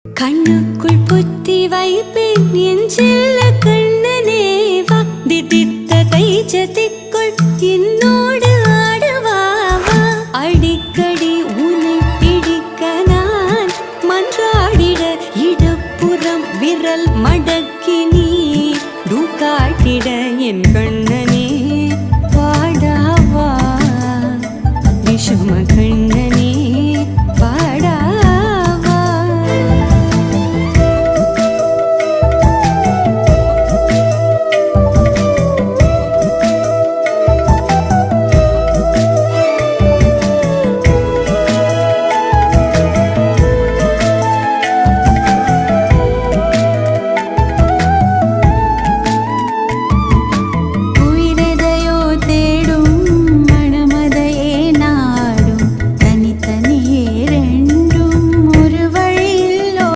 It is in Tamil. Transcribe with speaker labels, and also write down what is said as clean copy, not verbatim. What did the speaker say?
Speaker 1: கண்ணுக்குள் புத்தி வைப்பேன் என் செல்ல கண்ணனேவா திதித்த கைச்சத்திற்குள் என்னோடு ஆடவாவா அடிக்கடி உன்னை பிடிக்க நான் மன்றாடிட இடப்புறம் விரல் மடக்கி நீ காட்டிட என்